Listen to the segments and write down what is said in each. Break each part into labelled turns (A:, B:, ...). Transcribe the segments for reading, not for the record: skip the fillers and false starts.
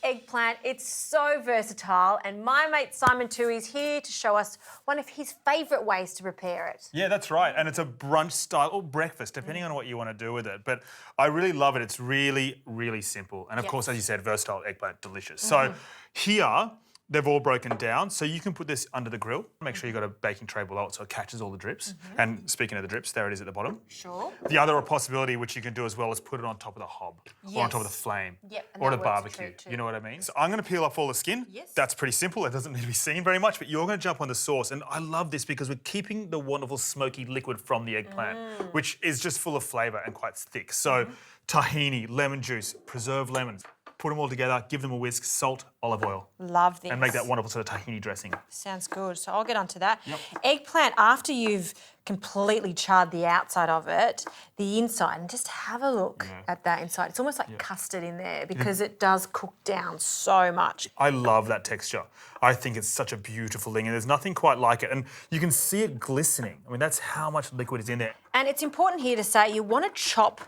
A: eggplant. It's so versatile, and my mate Simon too is here to show us one of his favourite ways to prepare it.
B: Yeah, that's right. And it's a brunch style or breakfast, depending on what you want to do with it. But I really love it. It's really, really simple. And of course, as you said, versatile eggplant, delicious. So here, they've all broken down, so you can put this under the grill. Make sure you've got a baking tray below it so it catches all the drips. And speaking of the drips, there it is at the bottom.
A: Sure.
B: The other possibility which you can do as well is put it on top of the hob or on top of the flame or the barbecue. You know what I mean? So I'm going to peel off all the skin.
A: Yes.
B: That's pretty simple. It doesn't need to be seen very much, but you're going to jump on the sauce. And I love this because we're keeping the wonderful smoky liquid from the eggplant, which is just full of flavour and quite thick. So tahini, lemon juice, preserved lemons. Put them all together, give them a whisk, salt, olive oil.
A: Love this.
B: And make that wonderful sort of tahini dressing.
A: Sounds good. So I'll get onto that. Eggplant, after you've completely charred the outside of it, the inside, and just have a look at that inside. It's almost like custard in there because it does cook down so much.
B: I love that texture. I think it's such a beautiful thing and there's nothing quite like it. And you can see it glistening. I mean, that's how much liquid is in there.
A: And it's important here to say you want to chop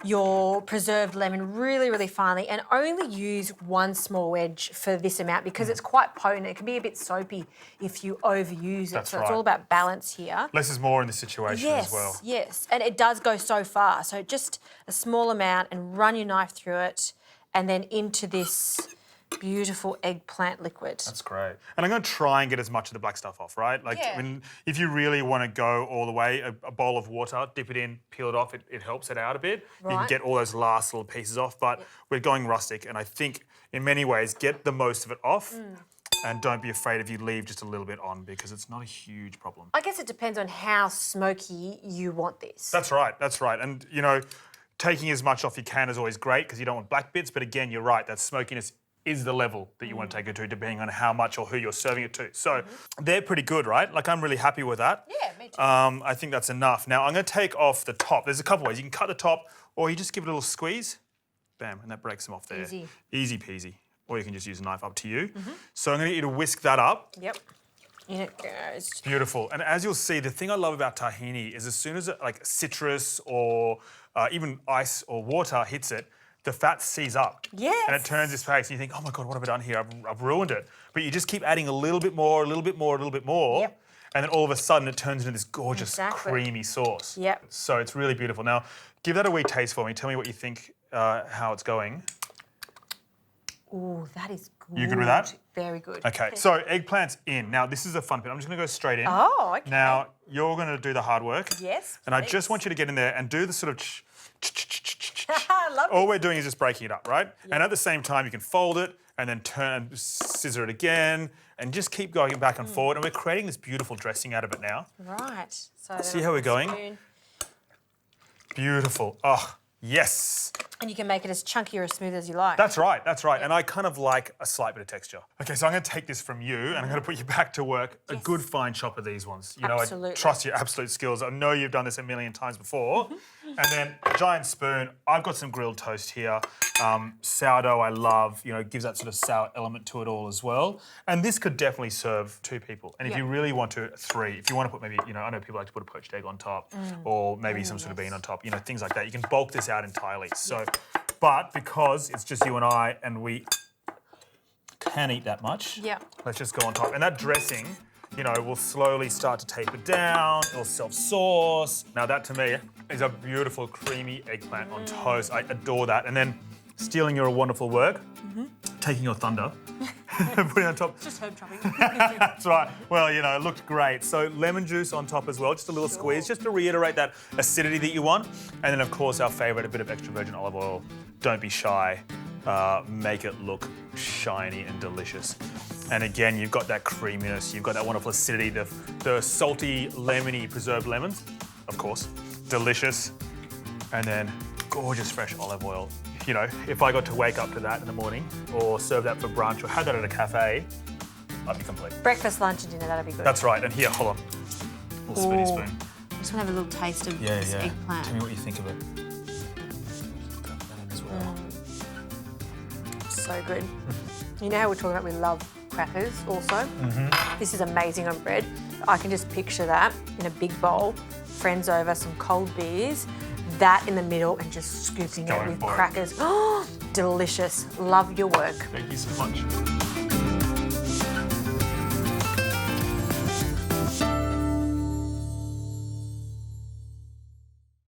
A: your preserved lemon really, really finely and only use one small wedge for this amount because it's quite potent. It can be a bit soapy if you overuse it.
B: That's
A: so
B: right.
A: it's all about balance here.
B: Less is more in this situation as well.
A: Yes, and it does go so far. So just a small amount and run your knife through it and then into this beautiful eggplant liquid.
B: That's great. And I'm going to try and get as much of the black stuff off, right? Like, I mean, if you really want to go all the way, a bowl of water, dip it in, peel it off, it helps it out a bit. You can get all those last little pieces off, but we're going rustic, and I think in many ways, get the most of it off. And don't be afraid if you leave just a little bit on because it's not a huge problem.
A: I guess it depends on how smoky you want this.
B: That's right, that's right. And, you know, taking as much off you can is always great because you don't want black bits, but again, you're right, that smokiness is the level that you want to take it to depending on how much or who you're serving it to. So they're pretty good, right? Like, I'm really happy with that.
A: Yeah, me too.
B: I think that's enough. Now, I'm going to take off the top. There's a couple ways. You can cut the top or you just give it a little squeeze. Bam, and that breaks them off there.
A: Easy.
B: Easy peasy. Or you can just use a knife, up to you. So I'm going to get you to whisk that up.
A: Yep. In it goes.
B: Beautiful. And as you'll see, the thing I love about tahini is as soon as like citrus or even ice or water hits it, the fat sees up.
A: Yes.
B: And it turns this face and you think, oh my God, what have I done here? I've ruined it. But you just keep adding a little bit more, a little bit more, a little bit more.
A: Yep.
B: And then all of a sudden it turns into this gorgeous creamy sauce.
A: Yep.
B: So it's really beautiful. Now, give that a wee taste for me. Tell me what you think, how it's going.
A: Ooh, that is good.
B: You good with that?
A: Very good.
B: Okay, so eggplant's in. Now, this is a fun bit. I'm just going to go straight in.
A: Oh, okay.
B: Now, you're going to do the hard work.
A: Yes,
B: And I just want you to get in there and do the sort of
A: Love
B: all we're doing is just breaking it up, right? Yep. And at the same time, you can fold it and then turn, scissor it again, and just keep going back and forward. And we're creating this beautiful dressing out of it now.
A: Right. So
B: see how we're going?
A: Spoon.
B: Beautiful. Oh, yes.
A: And you can make it as chunky or as smooth as you like.
B: That's right, that's right. And I kind of like a slight bit of texture. Okay, so I'm going to take this from you and I'm going to put you back to work. Yes. A good fine chop of these ones. You know, I trust your absolute skills. I know you've done this a million times before. And then a giant spoon. I've got some grilled toast here. Sourdough I love, you know, gives that sort of sour element to it all as well. And this could definitely serve 2 people. And if you really want to, 3. If you want to put maybe, you know, I know people like to put a poached egg on top or maybe some sort of bean on top, you know, things like that. You can bulk this out entirely. So, but because it's just you and I and we can eat that much, let's just go on top. And that dressing, you know, will slowly start to taper down. It'll self-sauce. Now that to me is a beautiful creamy eggplant on toast. I adore that. And then stealing your wonderful work, taking your thunder, putting it on top.
A: Just herb chopping.
B: That's right. Well, you know, it looked great. So lemon juice on top as well, just a little squeeze, just to reiterate that acidity that you want. And then, of course, our favourite, a bit of extra virgin olive oil. Don't be shy. Make it look shiny and delicious. And again, you've got that creaminess, you've got that wonderful acidity, the salty, lemony preserved lemons, of course, delicious. And then gorgeous fresh olive oil. You know, if I got to wake up to that in the morning or serve that for brunch or have that at a cafe, I'd be complete.
A: Breakfast, lunch and dinner, that'd be good.
B: That's right. And here, hold on. A little spoony spoon.
A: I just want to have a little taste of this eggplant.
B: Tell me what you think of it. Got that in as well.
A: So good. You know how we're talking about we love crackers also? This is amazing on bread. I can just picture that in a big bowl, friends over, some cold beers, that in the middle and just scooping it with crackers. Oh, delicious. Love your work.
B: Thank you so much.